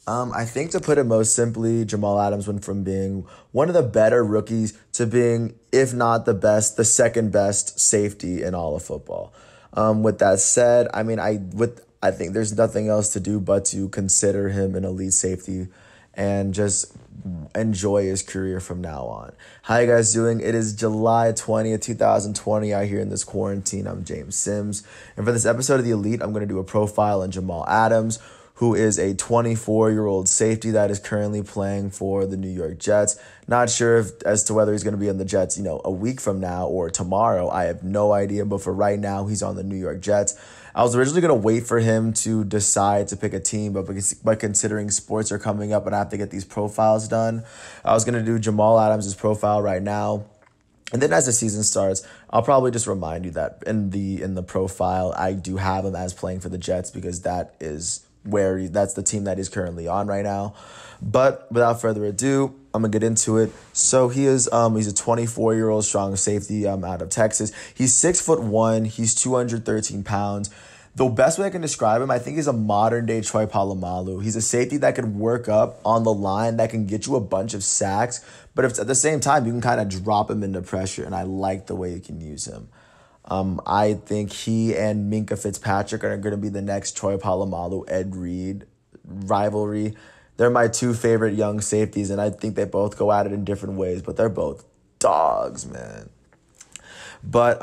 I think to put it most simply, Jamal Adams went from being one of the better rookies to being, if not the best, the second best safety in all of football. With that said, I think there's nothing else to do but to consider him an elite safety and just enjoy his career from now on. How you guys doing? It is July 20th, 2020 out here in this quarantine. I'm James Sims. And for this episode of The Elite, I'm going to do a profile on Jamal Adams, who is a 24-year-old safety that is currently playing for the New York Jets. Not sure as to whether he's going to be on the Jets, a week from now or tomorrow. I have no idea, but for right now, he's on the New York Jets. I was originally going to wait for him to decide to pick a team, but considering sports are coming up and I have to get these profiles done, I was going to do Jamal Adams' profile right now. And then as the season starts, I'll probably just remind you that in the profile, I do have him as playing for the Jets because that's the team that he's currently on right now. But without further ado, I'm gonna get into it. So he's a 24-year-old strong safety out of Texas. He's 6'1", he's 213 pounds. The best way I can describe him, I think he's a modern day Troy Polamalu. He's a safety that can work up on the line, that can get you a bunch of sacks, but if at the same time you can kind of drop him into pressure, and I like the way you can use him. I think he and Minkah Fitzpatrick are going to be the next Troy Polamalu, Ed Reed rivalry. They're my two favorite young safeties, and I think they both go at it in different ways, but they're both dogs, man. But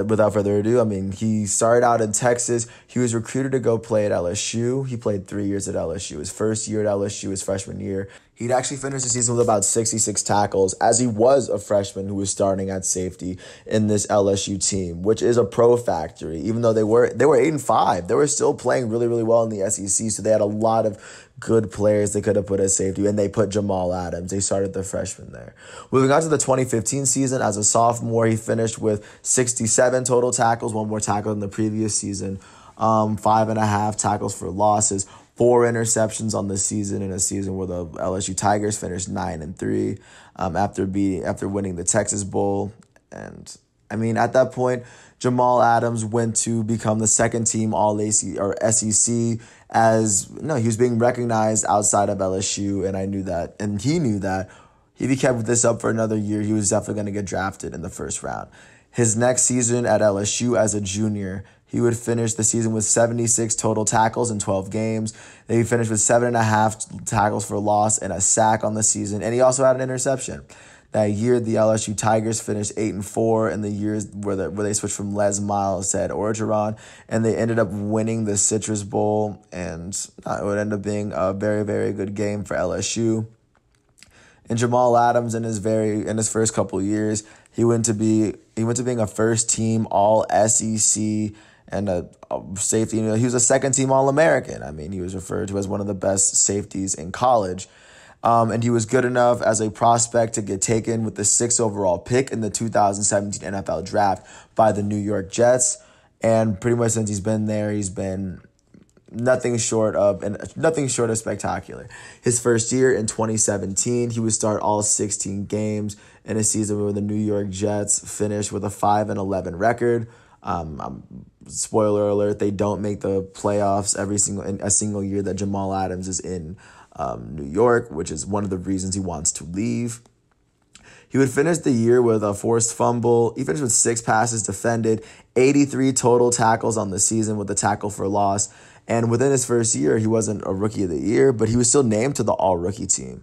without further ado, he started out in Texas. He was recruited to go play at LSU. He played 3 years at LSU. His first year at LSU, his freshman year, he'd actually finished the season with about 66 tackles, as he was a freshman who was starting at safety in this LSU team, which is a pro factory. Even though they were 8-5, they were still playing really, really well in the SEC. So they had a lot of good players they could have put as safety, and they put Jamal Adams. They started the freshman there. Moving on to the 2015 season, as a sophomore, he finished with 67 total tackles, one more tackle than the previous season, 5.5 tackles for losses, 4 interceptions on the season, in a season where the LSU Tigers finished 9-3 after winning the Texas Bowl. And at that point, Jamal Adams went to become the second team All AC or SEC. He was being recognized outside of LSU, and I knew that, and he knew that. If he kept this up for another year, he was definitely going to get drafted in the first round. His next season at LSU as a junior, he would finish the season with 76 total tackles in 12 games. Then he finished with 7.5 tackles for loss and a sack on the season, and he also had an interception. That year, the LSU Tigers finished 8-4 in the years where they switched from Les Miles to Ed Orgeron, and they ended up winning the Citrus Bowl, and it would end up being a very, very good game for LSU. And Jamal Adams in his first couple years, he went to being a first team All SEC and a safety. He was a second team All American. He was referred to as one of the best safeties in college. And he was good enough as a prospect to get taken with the 6th overall pick in the 2017 NFL draft by the New York Jets. And pretty much since he's been there, he's been nothing short of spectacular. His first year in 2017, he would start all 16 games in a season where the New York Jets finished with a 5-11 record. Spoiler alert: they don't make the playoffs in a single year that Jamal Adams is in New York, which is one of the reasons he wants to leave. He would finish the year with a forced fumble. He finished with 6 passes defended, 83 total tackles on the season with a tackle for loss. And within his first year, he wasn't a Rookie of the Year, but he was still named to the All-Rookie team.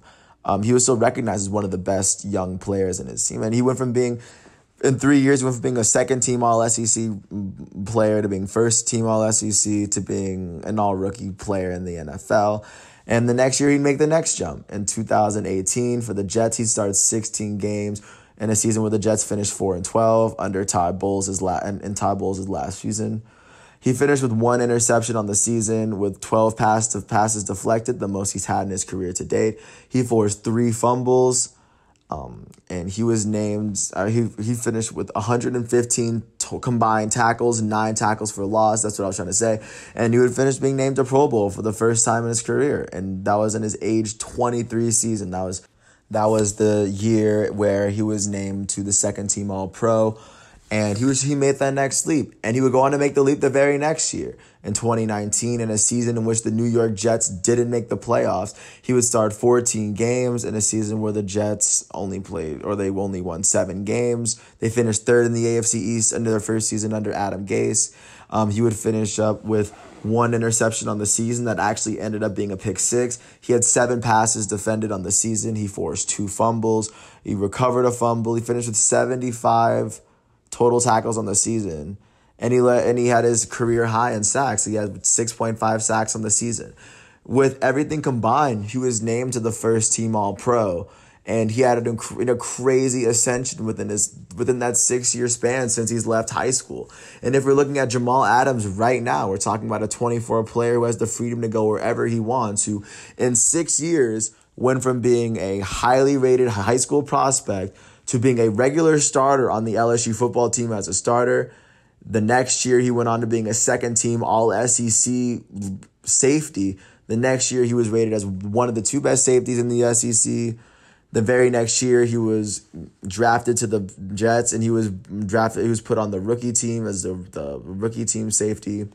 He was still recognized as one of the best young players in his team. And he went from being, in 3 years, he went from being a second-team All-SEC player to being first-team All-SEC to being an All-Rookie player in the NFL. And the next year, he'd make the next jump. In 2018, for the Jets, he'd start 16 games in a season where the Jets finished 4-12 under Todd Bowles' last season. He finished with 1 interception on the season with 12 passes deflected, the most he's had in his career to date. He forced 3 fumbles, and he was named. He finished with 115 combined tackles, 9 tackles for loss. That's what I was trying to say. And he would finish being named a Pro Bowl for the first time in his career, and that was in his age 23 season. That was the year where he was named to the second team All-Pro. And he made that next leap. And he would go on to make the leap the very next year. In 2019, in a season in which the New York Jets didn't make the playoffs, he would start 14 games in a season where the Jets they only won 7 games. They finished third in the AFC East under their first season under Adam Gase. He would finish up with 1 interception on the season that actually ended up being a pick 6. He had 7 passes defended on the season. He forced 2 fumbles. He recovered a fumble. He finished with 75 total tackles on the season, and he had his career high in sacks. He had 6.5 sacks on the season. With everything combined, he was named to the first team All-Pro, and he had a crazy ascension within that 6-year span since he's left high school. And if we're looking at Jamal Adams right now, we're talking about a 24 player who has the freedom to go wherever he wants, who in 6 years went from being a highly rated high school prospect to being a regular starter on the LSU football team as a starter. The next year, he went on to being a second-team All-SEC safety. The next year, he was rated as one of the 2 best safeties in the SEC. The very next year, he was drafted to the Jets, and he was put on the rookie team as the rookie team safety.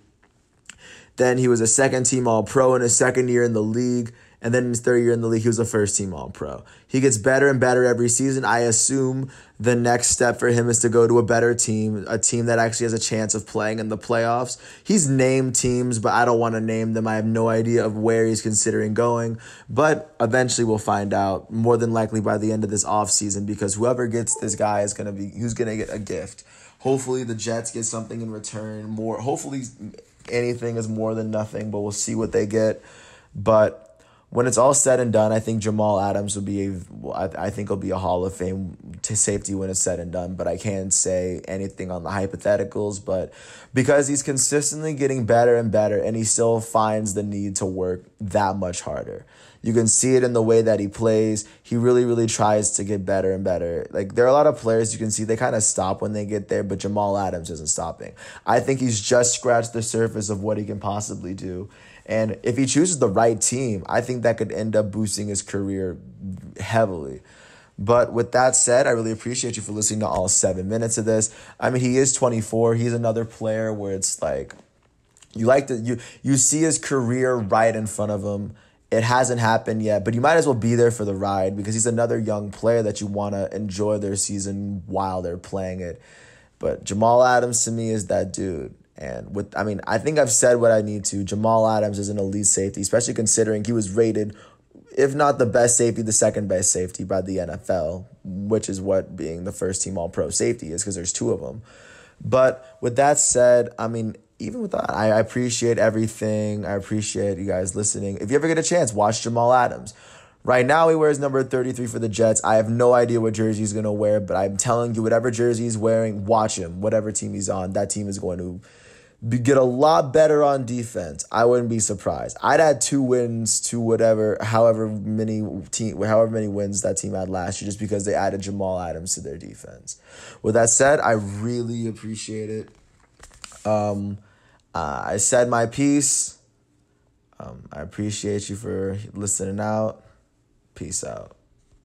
Then he was a second-team All-Pro in his second year in the league. And then in his third year in the league, he was a first-team All-Pro. He gets better and better every season. I assume the next step for him is to go to a better team, a team that actually has a chance of playing in the playoffs. He's named teams, but I don't want to name them. I have no idea of where he's considering going. But eventually we'll find out, more than likely by the end of this offseason, because whoever gets this guy is going to get a gift. Hopefully the Jets get something in return. Hopefully anything is more than nothing, but we'll see what they get. But when it's all said and done, I think Jamal Adams will be he'll be a Hall of Fame safety when it's said and done. But I can't say anything on the hypotheticals. But because he's consistently getting better and better, and he still finds the need to work that much harder. You can see it in the way that he plays. He really, really tries to get better and better. Like, there are a lot of players you can see, they kind of stop when they get there, but Jamal Adams isn't stopping. I think he's just scratched the surface of what he can possibly do. And if he chooses the right team, I think that could end up boosting his career heavily. But with that said, I really appreciate you for listening to all 7 minutes of this. I mean, he is 24. He's another player where it's like, you see his career right in front of him. It hasn't happened yet, but you might as well be there for the ride, because he's another young player that you want to enjoy their season while they're playing it. But Jamal Adams to me is that dude. And I think I've said what I need to. Jamal Adams is an elite safety, especially considering he was rated, if not the best safety, the second best safety by the NFL, which is what being the first team All-Pro safety is, because there's 2 of them. But with that said, I mean, even with that, I appreciate everything. I appreciate you guys listening. If you ever get a chance, watch Jamal Adams. Right now, he wears number 33 for the Jets. I have no idea what jersey he's going to wear, but I'm telling you, whatever jersey he's wearing, watch him. Whatever team he's on, that team is going to get a lot better on defense. I wouldn't be surprised. I'd add 2 wins to however many wins that team had last year, just because they added Jamal Adams to their defense. With that said, I really appreciate it. I said my piece. I appreciate you for listening out. Peace out.